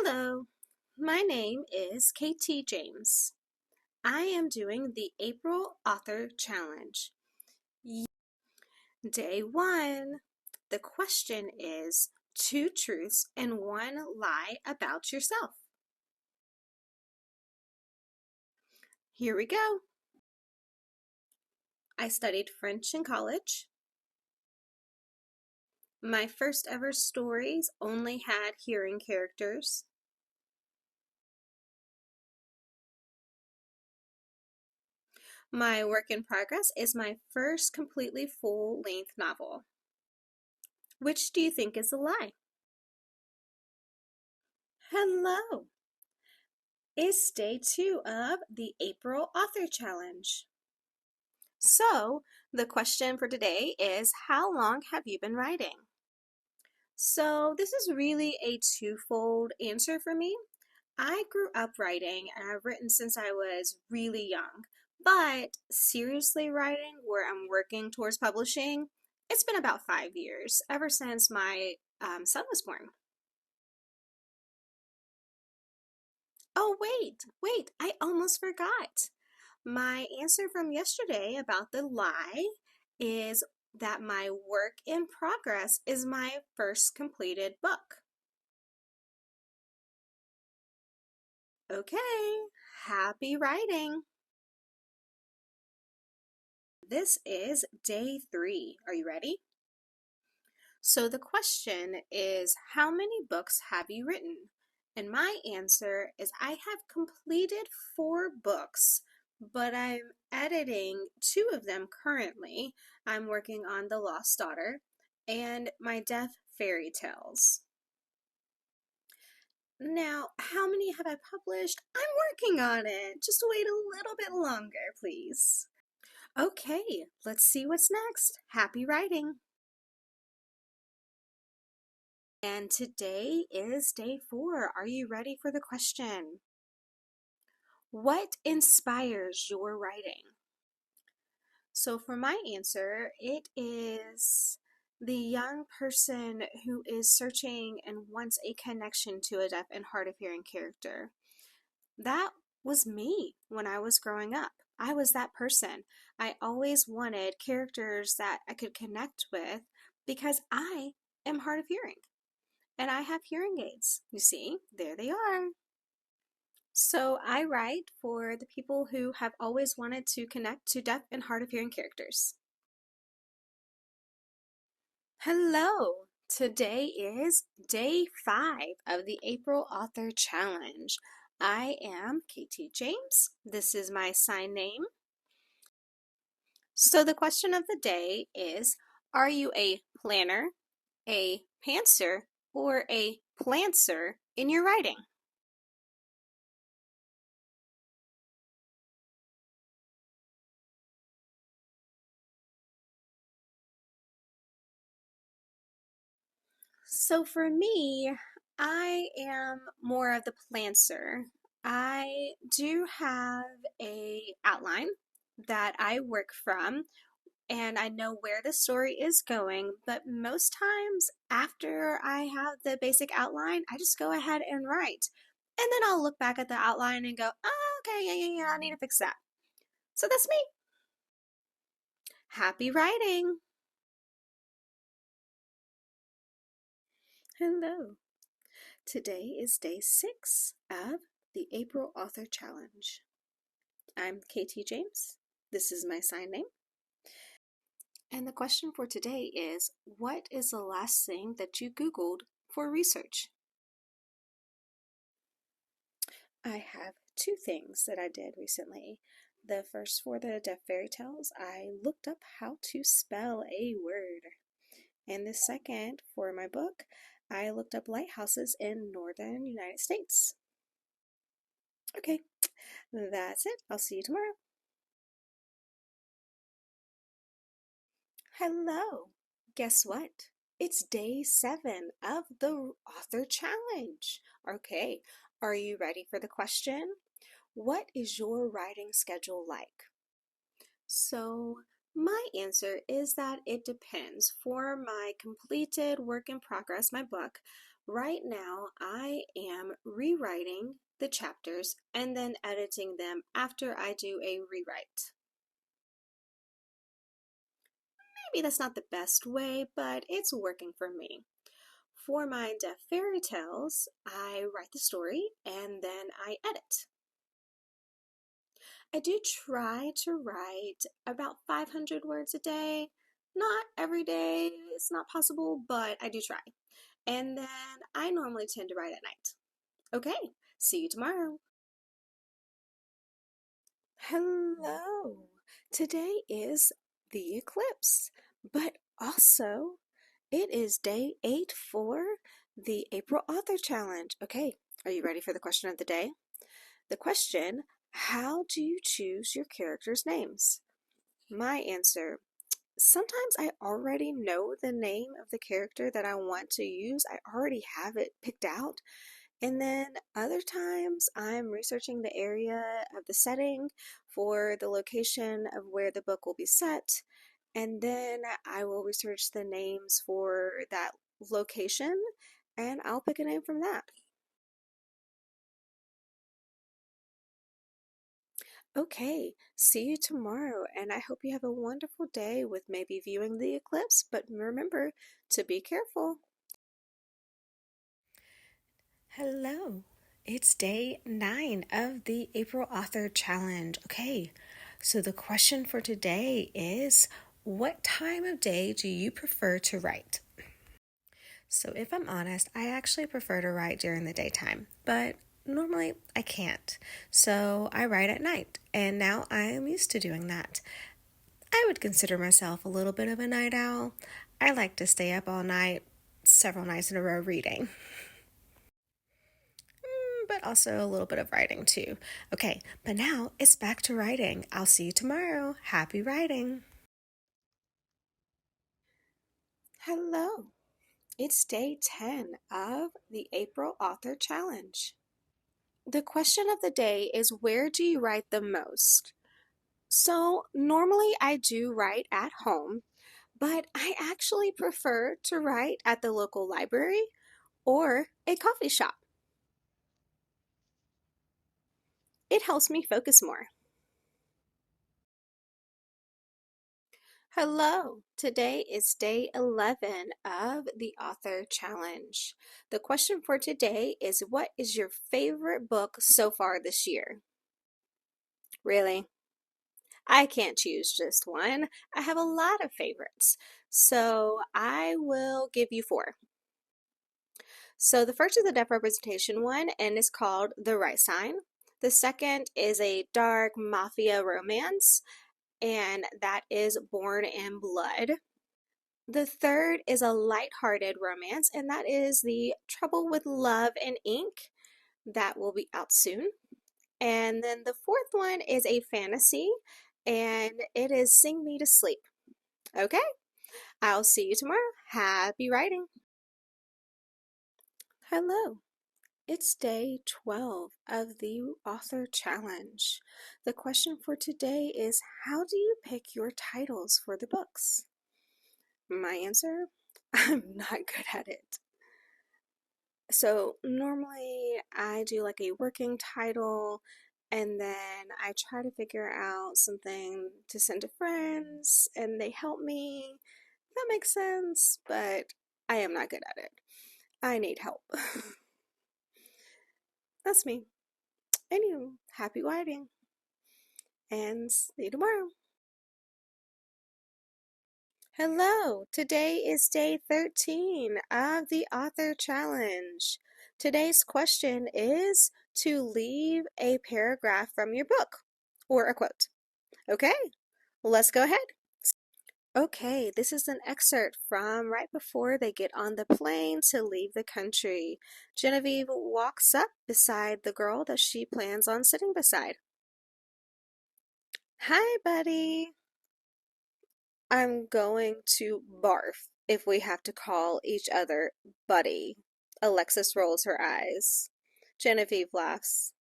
Hello, my name is KT James. I am doing the April Author Challenge. Day 1. The question is 2 truths and 1 lie about yourself. Here we go. I studied French in college. My first ever stories only had hearing characters. My work in progress is my first completely full-length novel. Which do you think is a lie? Hello! It's day 2 of the April Author Challenge. So, the question for today is, how long have you been writing? So, this is really a twofold answer for me. I grew up writing and I've written since I was really young, but seriously writing where I'm working towards publishing, it's been about 5 years, ever since my son was born. Oh, wait, I almost forgot. My answer from yesterday about the lie is that my work in progress is my first completed book. Okay, happy writing. This is day 3. Are you ready? So the question is, how many books have you written? And my answer is I have completed 4 books, but I'm editing 2 of them currently. I'm working on The Lost Daughter and My Death Fairy Tales. Now, how many have I published? I'm working on it. Just wait a little bit longer, please. Okay, let's see what's next. Happy writing! And today is day 4. Are you ready for the question? What inspires your writing? So for my answer, it is the young person who is searching and wants a connection to a deaf and hard of hearing character. That was me when I was growing up. I was that person. I always wanted characters that I could connect with because I am hard of hearing. And I have hearing aids. You see, there they are. So I write for the people who have always wanted to connect to deaf and hard of hearing characters. Hello! Today is day 5 of the April Author Challenge. I am KT James. This is my sign name. So the question of the day is, are you a planner, a pantser, or a plantser in your writing? So for me, I am more of the plantser. I do have a outline that I work from and I know where the story is going, but most times after I have the basic outline, I just go ahead and write. And then I'll look back at the outline and go, oh, okay, yeah, I need to fix that. So that's me. Happy writing! Hello. Today is day 6 of the April Author Challenge. I'm KT James. This is my sign name. And the question for today is, what is the last thing that you Googled for research? I have 2 things that I did recently. The first, for the Deaf Fairy Tales, I looked up how to spell a word. And the second, for my book, I looked up lighthouses in northern United States. Okay, that's it. I'll see you tomorrow. Hello! Guess what? It's day 7 of the Author Challenge. Okay, are you ready for the question? What is your writing schedule like? So, my answer is that it depends. For my completed work in progress, my book, Right now, I am rewriting the chapters and then editing them after I do a rewrite. Maybe that's not the best way, but it's working for me. For my Deaf Fairy Tales, I write the story and then I edit. I do try to write about 500 words a day. Not every day, it's not possible, but I do try. And then I normally tend to write at night. Okay, see you tomorrow. Hello. Today is the eclipse, but also it is day 8 for the April Author Challenge. Okay, are you ready for the question of the day? The question, how do you choose your characters' names? My answer, sometimes I already know the name of the character that I want to use. I already have it picked out. And then other times I'm researching the area of the setting for the location of where the book will be set. And then I will research the names for that location and I'll pick a name from that. Okay, see you tomorrow, and I hope you have a wonderful day with maybe viewing the eclipse, but remember to be careful. Hello, it's day 9 of the April Author Challenge. Okay, so the question for today is, what time of day do you prefer to write? So, if I'm honest, I actually prefer to write during the daytime, but normally I can't. So, I write at night, and now I am used to doing that. I would consider myself a little bit of a night owl. I like to stay up all night, several nights in a row reading, but also a little bit of writing too. Okay, but now it's back to writing. I'll see you tomorrow. Happy writing. Hello. It's day 10 of the April Author Challenge. The question of the day is, where do you write the most? So, normally I do write at home, but I actually prefer to write at the local library or a coffee shop. It helps me focus more. Hello, today is day 11 of the Author Challenge. The question for today is, what is your favorite book so far this year? Really? I can't choose just one. I have a lot of favorites. So I will give you four. So the first is the deaf representation one, and it's called The Right Sign. The second is a dark mafia romance, and that is Born in Blood. The third is a light-hearted romance, and that is The Trouble with Love and Ink. That will be out soon. And then the fourth one is a fantasy, and it is Sing Me to Sleep. Okay, I'll see you tomorrow. Happy writing. Hello. It's day 12 of the Author Challenge. The question for today is, how do you pick your titles for the books? My answer, I'm not good at it. So normally I do like a working title and then I try to figure out something to send to friends and they help me. That makes sense, but I am not good at it. I need help. That's me. Anyway, happy writing and see you tomorrow. Hello, today is day 13 of the Author Challenge. Today's question is to leave a paragraph from your book or a quote. Okay, let's go ahead. Okay, this is an excerpt from right before they get on the plane to leave the country. Genevieve walks up beside the girl that she plans on sitting beside. Hi, buddy. I'm going to barf if we have to call each other buddy. Alexis rolls her eyes. Genevieve laughs.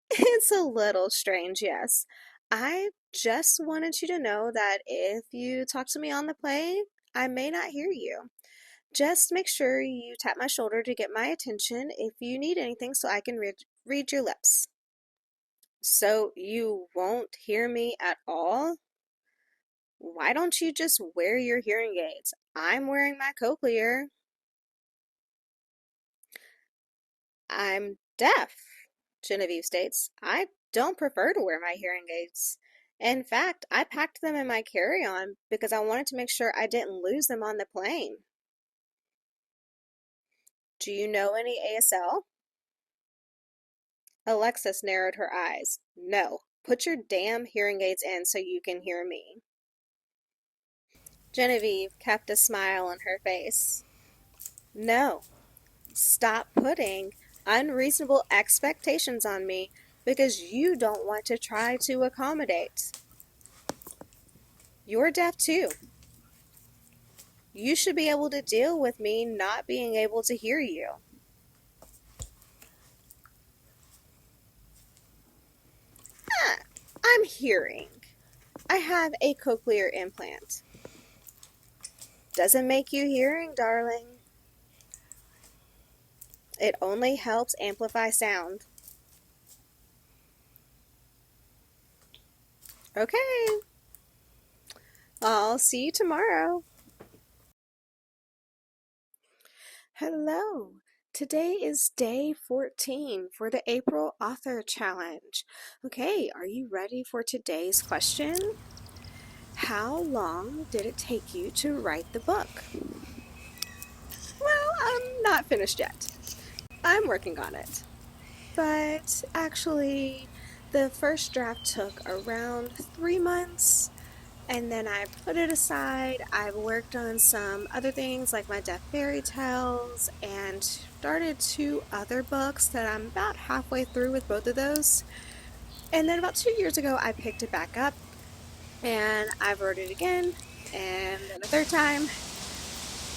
It's a little strange, yes. I just wanted you to know that if you talk to me on the plane, I may not hear you. Just make sure you tap my shoulder to get my attention if you need anything so I can read your lips. So you won't hear me at all? Why don't you just wear your hearing aids? I'm wearing my cochlear. I'm deaf, Genevieve states. I don't prefer to wear my hearing aids. In fact, I packed them in my carry-on because I wanted to make sure I didn't lose them on the plane. Do you know any ASL? Alexis narrowed her eyes. No, put your damn hearing aids in so you can hear me. Genevieve kept a smile on her face. No, stop putting unreasonable expectations on me because you don't want to try to accommodate. You're deaf too. You should be able to deal with me not being able to hear you. Ah, I'm hearing. I have a cochlear implant. Doesn't make you hearing, darling. It only helps amplify sound. Okay, I'll see you tomorrow. Hello. Today is day 14 for the April Author Challenge. Okay, are you ready for today's question? How long did it take you to write the book? Well, I'm not finished yet. I'm working on it. But actually, the first draft took around 3 months, and then I put it aside. I've worked on some other things like my Deaf Fairy Tales and started 2 other books that I'm about halfway through with both of those. And then about 2 years ago, I picked it back up and I wrote it again and then a third time.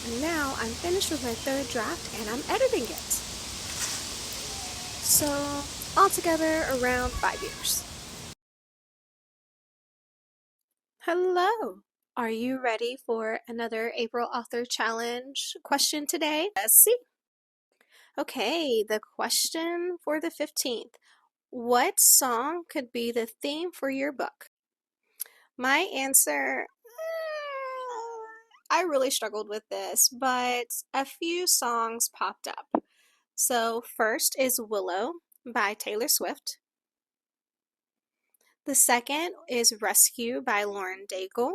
And now I'm finished with my third draft and I'm editing it. So, altogether, around 5 years. Hello! Are you ready for another April Author Challenge question today? Let's see. Okay, the question for the 15th. What song could be the theme for your book? My answer, I really struggled with this, but a few songs popped up. So first is Willow by Taylor Swift. The second is Rescue by Lauren Daigle.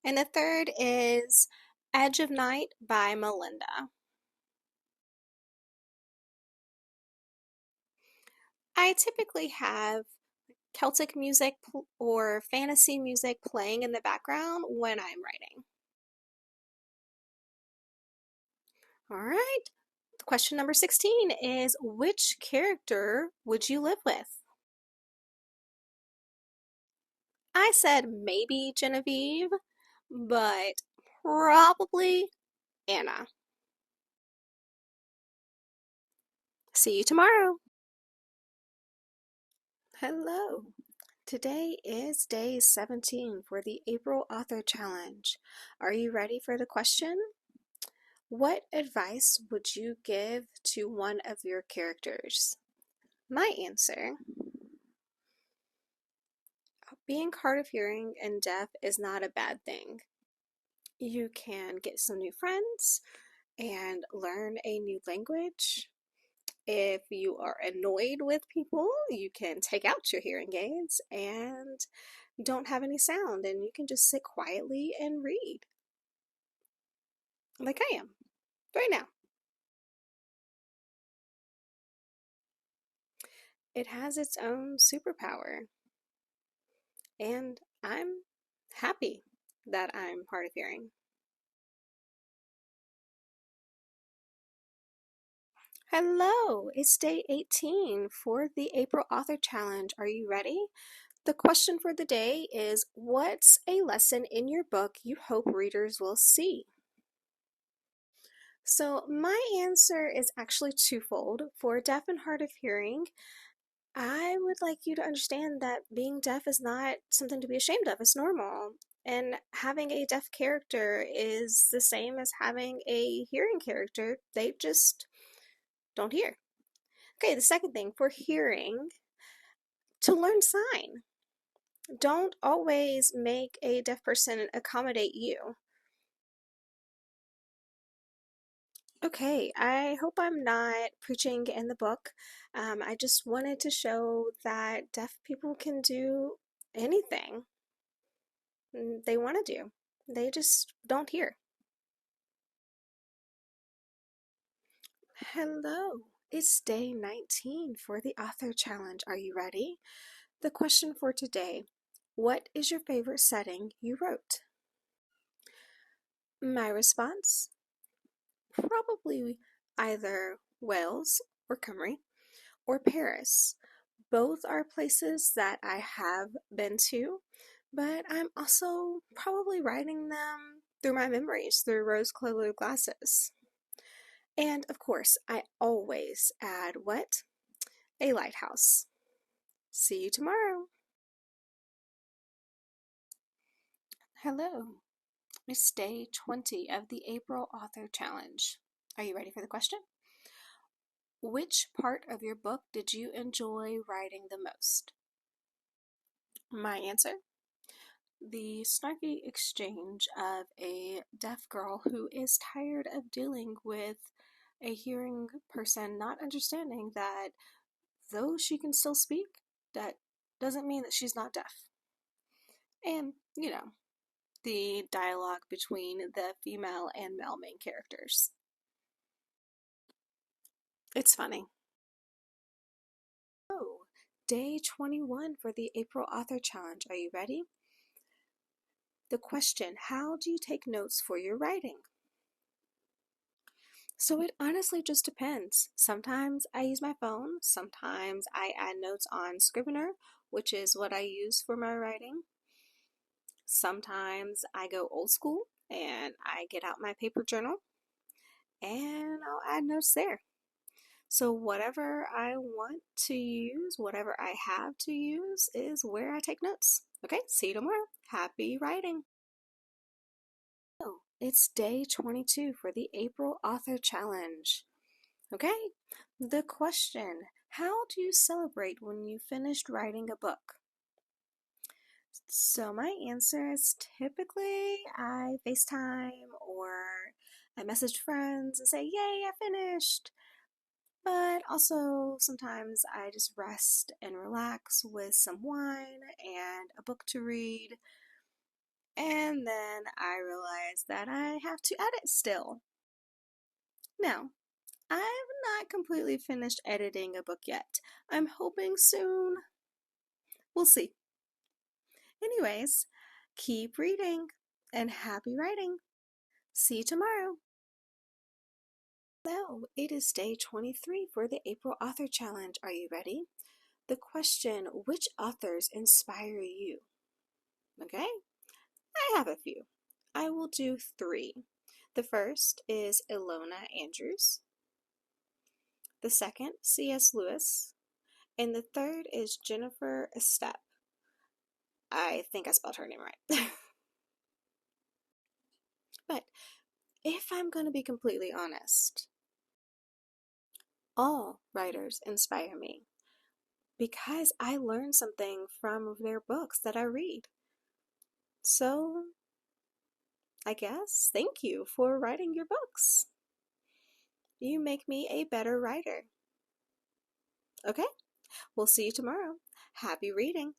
And the third is Edge of Night by Melinda. I typically have Celtic music or fantasy music playing in the background when I'm writing. All right. Question number 16 is which character would you live with? I said maybe Genevieve, but probably Anna. See you tomorrow. Hello. Today is day 17 for the April Author Challenge. Are you ready for the question? What advice would you give to one of your characters? My answer: being hard of hearing and deaf is not a bad thing. You can get some new friends and learn a new language. If you are annoyed with people, you can take out your hearing aids and don't have any sound, and you can just sit quietly and read like I am right now. It has its own superpower, and I'm happy that I'm hard of hearing. Hello, it's day 18 for the April Author Challenge. Are you ready? The question for the day is, what's a lesson in your book you hope readers will see? So my answer is actually twofold. For deaf and hard of hearing, I would like you to understand that being deaf is not something to be ashamed of. It's normal. And having a deaf character is the same as having a hearing character. They just don't hear. Okay, the second thing for hearing, to learn sign. Don't always make a deaf person accommodate you. Okay, I hope I'm not preaching in the book. I just wanted to show that deaf people can do anything they want to do. They just don't hear. Hello, it's day 19 for the author challenge. Are you ready? The question for today, what is your favorite setting you wrote? My response, probably either Wales or Cymru or Paris. Both are places that I have been to, but I'm also probably writing them through my memories through rose-colored glasses. And of course, I always add what? A lighthouse. See you tomorrow. Hello. It's day 20 of the April Author Challenge. Are you ready for the question? Which part of your book did you enjoy writing the most? My answer? The snarky exchange of a deaf girl who is tired of dealing with a hearing person not understanding that though she can still speak, that doesn't mean that she's not deaf. And, the dialogue between the female and male main characters. It's funny. Oh, day 21 for the April Author Challenge. Are you ready? The question, how do you take notes for your writing? So it honestly just depends. Sometimes I use my phone, sometimes I add notes on Scrivener, which is what I use for my writing. Sometimes I go old school and I get out my paper journal and I'll add notes there. So whatever I want to use, whatever I have to use is where I take notes. Okay, see you tomorrow. Happy writing. Oh, it's day 22 for the April Author Challenge. Okay, the question, how do you celebrate when you finished writing a book? So my answer is typically I FaceTime or I message friends and say, yay, I finished. But also sometimes I just rest and relax with some wine and a book to read. And then I realize that I have to edit still. Now, I've not completely finished editing a book yet. I'm hoping soon. We'll see. Anyways, keep reading and happy writing. See you tomorrow. Hello, it is day 23 for the April Author Challenge. Are you ready? The question, which authors inspire you? Okay, I have a few. I will do 3. The first is Ilona Andrews. The second, C.S. Lewis. And the third is Jennifer Estep. I think I spelled her name right. But if I'm going to be completely honest, all writers inspire me because I learn something from their books that I read. So, I guess, thank you for writing your books. You make me a better writer. Okay, we'll see you tomorrow. Happy reading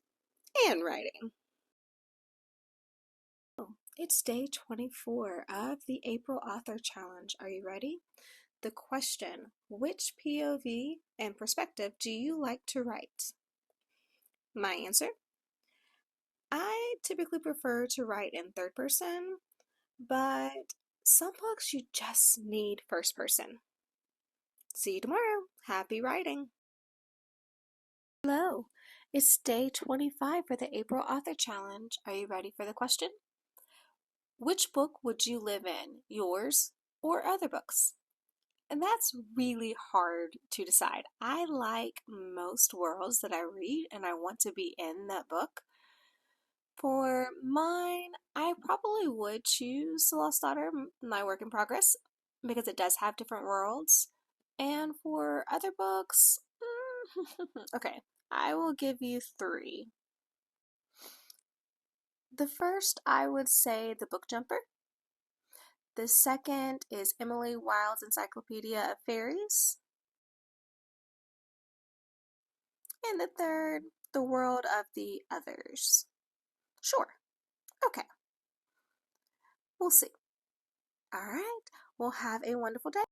and writing. It's day 24 of the April Author Challenge. Are you ready? The question, which POV and perspective do you like to write? My answer, I typically prefer to write in third person, but some books you just need first person. See you tomorrow. Happy writing. Hello, it's day 25 for the April Author Challenge. Are you ready for the question? Which book would you live in, yours or other books? And that's really hard to decide. I like most worlds that I read and I want to be in that book. For mine, I probably would choose The Lost Daughter, my work in progress, because it does have different worlds. And for other books, okay, I will give you three. The first, I would say The Book Jumper. The second is Emily Wilde's Encyclopedia of Fairies. And the third, The World of the Others. Sure. Okay. We'll see. All right. Well, have a wonderful day.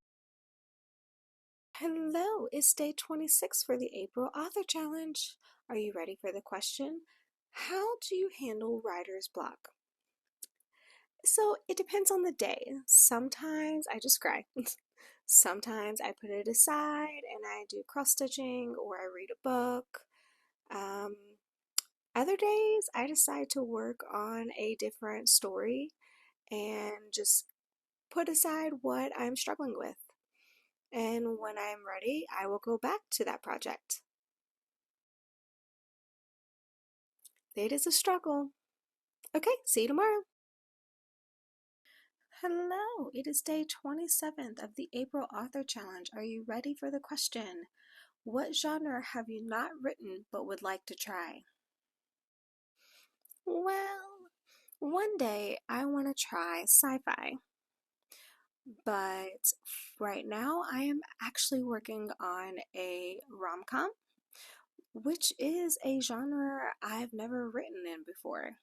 Hello, it's day 26 for the April Author Challenge. Are you ready for the question? How do you handle writer's block? So it depends on the day. Sometimes I just cry. Sometimes I put it aside and I do cross stitching or I read a book. Um, Other days I decide to work on a different story and just put aside what I'm struggling with. And when I'm ready, I will go back to that project. It is a struggle. Okay, see you tomorrow. Hello, it is day 27th of the April Author Challenge. Are you ready for the question? What genre have you not written but would like to try? Well, one day I want to try sci-fi, but right now I am actually working on a rom-com, which is a genre I've never written in before.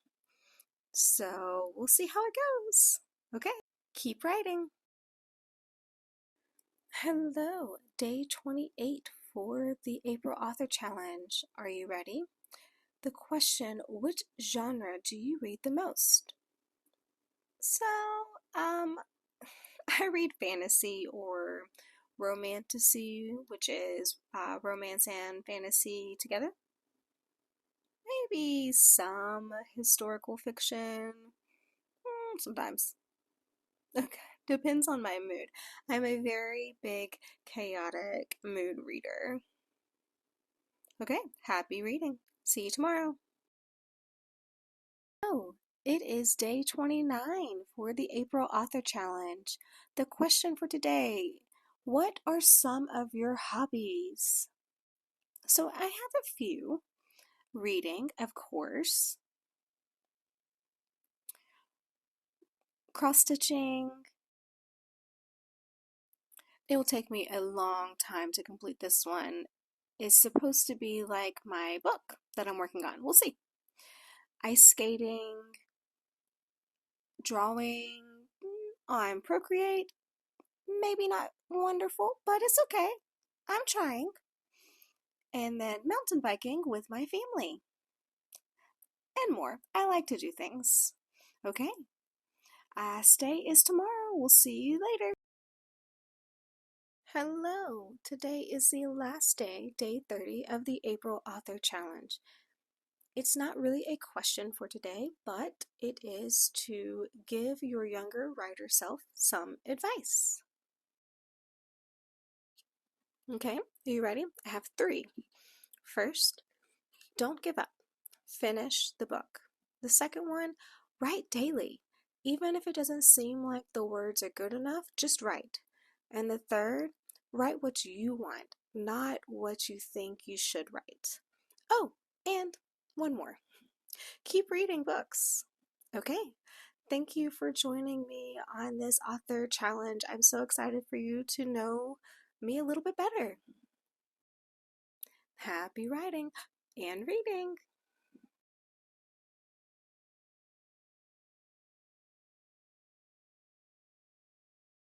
So we'll see how it goes. Okay, keep writing. Hello, day 28 for the April Author Challenge. Are you ready? The question, which genre do you read the most? So, um, I read fantasy or romantasy, which is romance and fantasy together. Maybe some historical fiction, sometimes. Okay, depends on my mood. I'm a very big, chaotic mood reader. Okay, happy reading. See you tomorrow. Oh, it is day 29 for the April Author Challenge. The question for today, what are some of your hobbies? So I have a few. Reading, of course, cross stitching. It will take me a long time to complete this one. It's supposed to be like my book that I'm working on. We'll see. Ice skating, drawing, on Procreate. Maybe not wonderful, but it's okay. I'm trying. And then mountain biking with my family. And more. I like to do things. Okay. Stay is tomorrow. We'll see you later. Hello. Today is the last day, day 30 of the April Author Challenge. It's not really a question for today, but it is to give your younger writer self some advice. Okay, are you ready? I have three. First, don't give up. Finish the book. The second one, write daily. Even if it doesn't seem like the words are good enough, just write. And the third, write what you want, not what you think you should write. Oh, and one more. Keep reading books. Okay. Thank you for joining me on this author challenge. I'm so excited for you to know me a little bit better. Happy writing and reading.